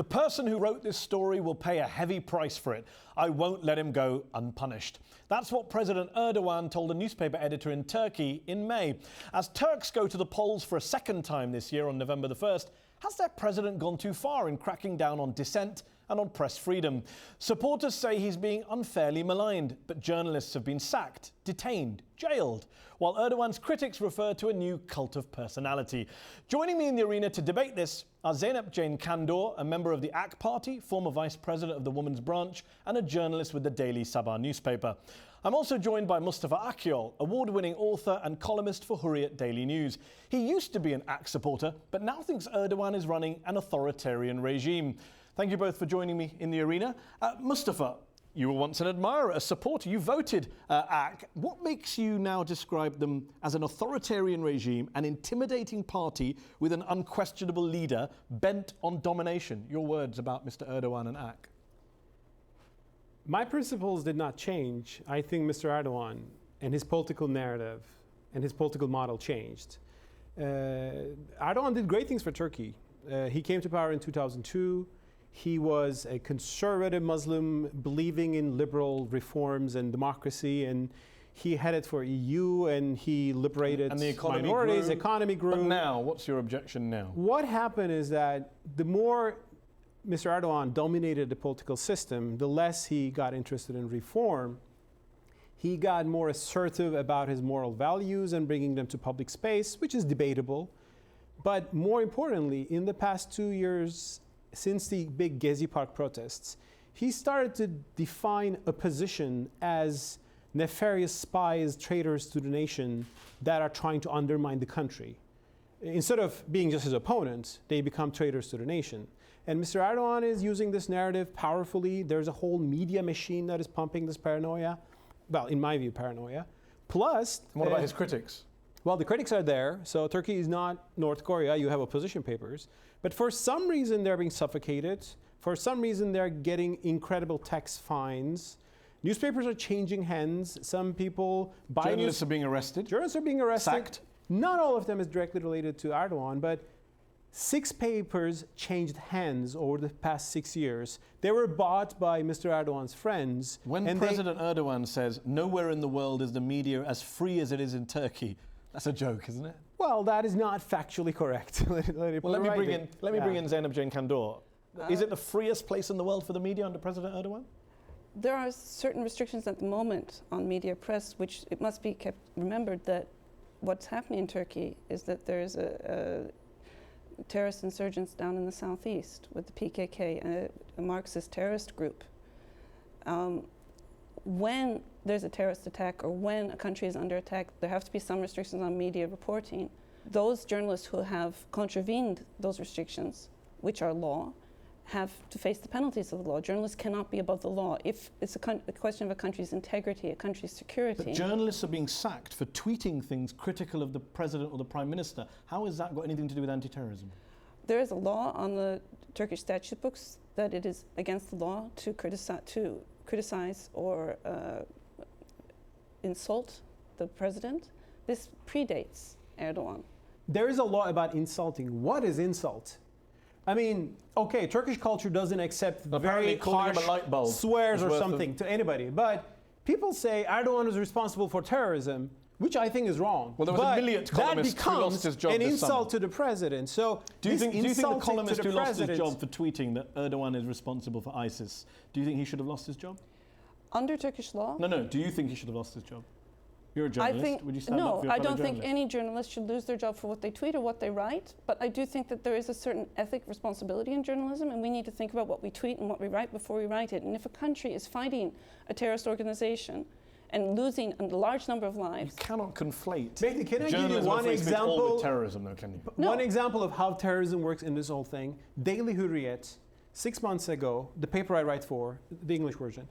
The person who wrote this story will pay a heavy price for it. I won't let him go unpunished. That's what President Erdogan told a newspaper editor in Turkey in May. As Turks go to the polls for a second time this year on November the 1st, has their president gone too far in cracking down on dissent and on press freedom? Supporters say he's being unfairly maligned, but journalists have been sacked, detained, jailed, while Erdogan's critics refer to a new cult of personality. Joining me in the arena to debate this are Zeynep Jane Kandur, a member of the AK Party, former vice president of the Women's Branch, and a journalist with the Daily Sabah newspaper. I'm also joined by Mustafa Akyol, award-winning author and columnist for Hurriyet Daily News. He used to be an AK supporter, but now thinks Erdogan is running an authoritarian regime. Thank you both for joining me in the arena. Mustafa, you were once an admirer, a supporter. You voted AK. What makes you now describe them as an authoritarian regime, an intimidating party with an unquestionable leader bent on domination? Your words about Mr. Erdogan and AK. My principles did not change. I think Mr. Erdogan and his political narrative and his political model changed. Erdogan did great things for Turkey. He came to power in 2002. He was a conservative Muslim believing in liberal reforms and democracy, and he headed for EU and he liberated minorities, economy grew. But now, what's your objection now? What happened is that the more Mr. Erdogan dominated the political system, the less he got interested in reform. He got more assertive about his moral values and bringing them to public space, which is debatable. But more importantly, in the past 2 years, since the big Gezi Park protests, he started to define opposition as nefarious spies, traitors to the nation that are trying to undermine the country. Instead of being just his opponents, they become traitors to the nation. And Mr. Erdogan is using this narrative powerfully. There's a whole media machine that is pumping this paranoia. Well, in my view, paranoia. Plus... What about his critics? Well, the critics are there. So Turkey is not North Korea. You have opposition papers. But for some reason, they're being suffocated. For some reason, they're getting incredible tax fines. Newspapers are changing hands. Some people buy... Journalists are being arrested. Journalists are being arrested. Sacked. Not all of them is directly related to Erdogan, but 6 papers changed hands over the past 6 years. They were bought by Mr. Erdogan's friends. When President Erdogan says, nowhere in the world is the media as free as it is in Turkey, that's a joke, isn't it? Well, that is not factually correct. Let me bring in Zeynep Jane Kandur. Is it the freest place in the world for the media under President Erdogan? There are certain restrictions at the moment on media press, which it must be kept remembered that what's happening in Turkey is that there's a terrorist insurgents down in the southeast with the PKK, a Marxist terrorist group. When there's a terrorist attack or when a country is under attack, there have to be some restrictions on media reporting. Those journalists who have contravened those restrictions, which are law, have to face the penalties of the law. Journalists cannot be above the law. If it's a question of a country's integrity, a country's security. But journalists are being sacked for tweeting things critical of the president or the prime minister. How has that got anything to do with anti-terrorism? There is a law on the Turkish statute books that it is against the law to criticize or insult the president. This predates Erdogan. There is a law about insulting. What is insult? I mean, okay, Turkish culture doesn't accept very harsh swears or something to anybody, but people say Erdogan is responsible for terrorism, which I think is wrong. Well, there was a Milliyet columnist who lost his job an insult to the president. So do you think the columnist who lost his job for tweeting that Erdogan is responsible for ISIS, do you think he should have lost his job? Under Turkish law? No. Do you think he should have lost his job? You're a journalist. Would you stand up for your I don't fellow think any journalist should lose their job for what they tweet or what they write. But I do think that there is a certain ethic responsibility in journalism, and we need to think about what we tweet and what we write before we write it. And if a country is fighting a terrorist organization and losing a large number of lives, you cannot conflate. Can I give you one example? With terrorism, though, can you? No. One example of how terrorism works in this whole thing. Daily Hurriyet, 6 months ago, the paper I write for, the English version,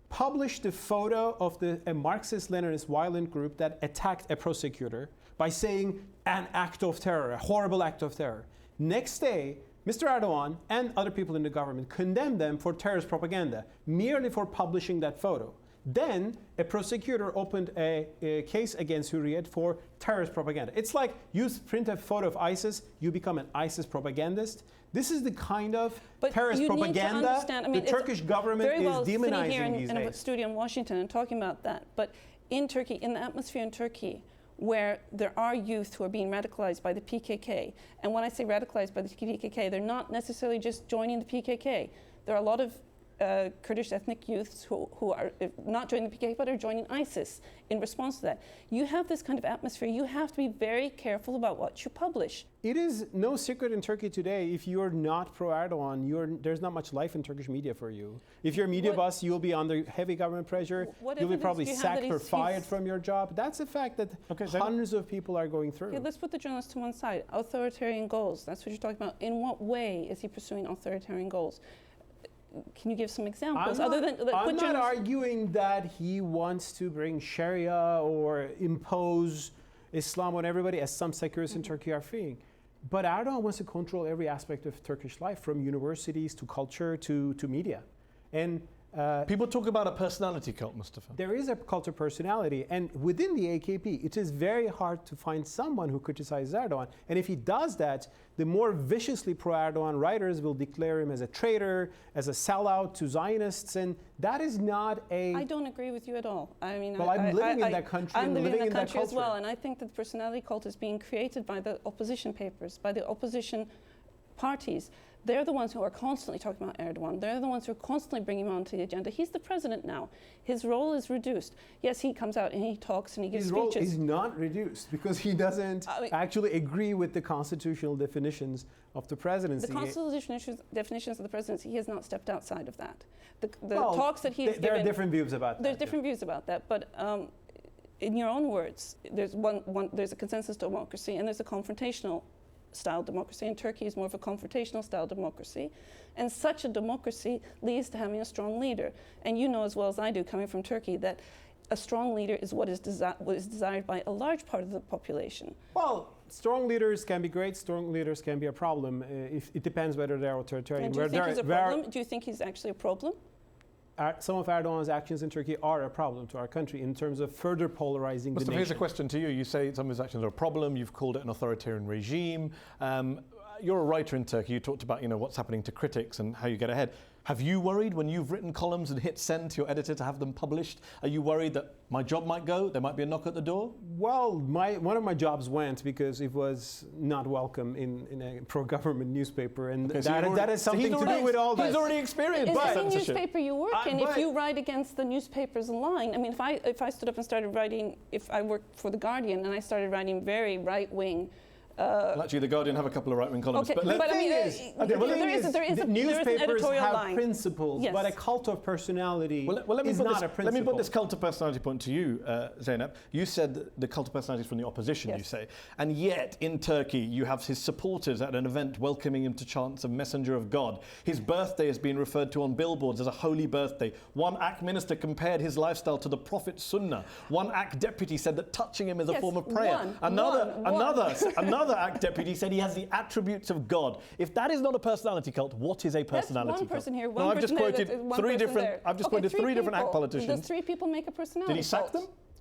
published a photo of a Marxist-Leninist violent group that attacked a prosecutor by saying an act of terror, a horrible act of terror. Next day, Mr. Erdogan and other people in the government condemned them for terrorist propaganda, merely for publishing that photo. Then a prosecutor opened a case against Hurriyet for terrorist propaganda. It's like you print a photo of ISIS, you become an ISIS propagandist. This is the kind of terrorist propaganda the Turkish government is demonizing here these in days. a studio in Washington and talking about that. But in Turkey, in the atmosphere in Turkey, where there are youth who are being radicalized by the PKK, and when I say radicalized by the PKK, they're not necessarily just joining the PKK. There are a lot of Kurdish ethnic youths who are not joining the PKK but are joining ISIS in response to that. You have this kind of atmosphere. You have to be very careful about what you publish. It is no secret in Turkey today, if you're not pro-Erdogan, there's not much life in Turkish media for you. If you're a media boss, you'll be under heavy government pressure. You'll be probably sacked or fired from your job. That's a fact that hundreds of people are going through. Okay, let's put the journalist to one side. Authoritarian goals, that's what you're talking about. In what way is he pursuing authoritarian goals? Can you give some examples? I'm not arguing that he wants to bring Sharia or impose Islam on everybody, as some secularists in Turkey are fearing. But Erdogan wants to control every aspect of Turkish life, from universities to culture to media. And people talk about a personality cult, Mustafa. There is a cult of personality, and within the AKP, it is very hard to find someone who criticizes Erdogan. And if he does that, the more viciously pro-Erdogan writers will declare him as a traitor, as a sellout to Zionists, and that is not a... I don't agree with you at all. I mean, well, I'm living in that country. I'm living in that country as well, and I think that the personality cult is being created by the opposition papers, by the opposition parties. They're the ones who are constantly talking about Erdogan. They're the ones who are constantly bringing him onto the agenda. He's the president now. His role is reduced. Yes, he comes out and he talks and he gives speeches. His role is not reduced because he doesn't actually agree with the constitutional definitions of the presidency. The constitutional definitions of the presidency, he has not stepped outside of that. The talks that he has given... There are different views about that. There's different views about that, but in your own words, there's a consensus democracy and there's a confrontational style democracy, and Turkey is more of a confrontational style democracy. And such a democracy leads to having a strong leader. And you know as well as I do, coming from Turkey, that a strong leader is what is desired by a large part of the population. Well, strong leaders can be great, strong leaders can be a problem. It depends whether they're authoritarian. And do you think he's a problem? Do you think he's actually a problem? Some of Erdogan's actions in Turkey are a problem to our country in terms of further polarizing the nation. Here's a question to you. You say some of his actions are a problem. You've called it an authoritarian regime. You're a writer in Turkey. You talked about what's happening to critics and how you get ahead. Have you worried when you've written columns and hit send to your editor to have them published? Are you worried that my job might go? There might be a knock at the door? Well, one of my jobs went because it was not welcome in a pro-government newspaper, and that has something to do with all this. He's already experienced censorship. Is the newspaper you work in, if you write against the newspaper's line, I mean, if I stood up and started writing, if I worked for The Guardian and I started writing very right-wing, well, actually, The Guardian have a couple of right-wing columns. Okay, but I mean, newspapers have principles, but a cult of personality is not a principle. Let me put this cult of personality point to you, Zeynep. You said the cult of personality is from the opposition, yes. You say. And yet, in Turkey, you have his supporters at an event welcoming him to chants of Messenger of God. His birthday has been referred to on billboards as a holy birthday. One AK minister compared his lifestyle to the Prophet's Sunnah. One AK deputy said that touching him is a form of prayer. Another AK deputy said he has the attributes of God. If that is not a personality cult, what is a personality cult? One person here, no, I've just quoted three different. I've just quoted three different AK politicians. Does 3 people make a personality Did he sack cult?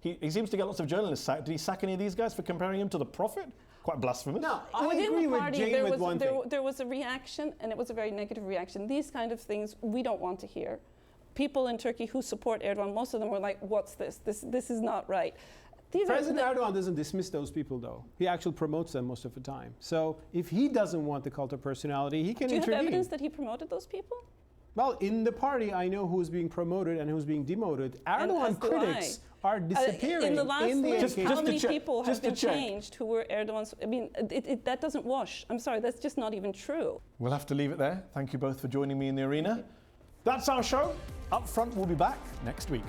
them? He seems to get lots of journalists sacked. Did he sack any of these guys for comparing him to the Prophet? Quite blasphemous. No, I agree with Jane with one thing. There was a reaction, and it was a very negative reaction. These kind of things we don't want to hear. People in Turkey who support Erdogan, most of them were like, "What's this? This is not right." President Erdogan doesn't dismiss those people, though. He actually promotes them most of the time. So if he doesn't want the cult of personality, he can intervene. Do you have evidence that he promoted those people? Well, in the party, I know who's being promoted and who's being demoted. Erdogan critics are disappearing in the last week. How many people have been check. changed who were Erdogan's? I mean, that doesn't wash. I'm sorry, that's just not even true. We'll have to leave it there. Thank you both for joining me in the arena. That's our show. Up Front will be back next week.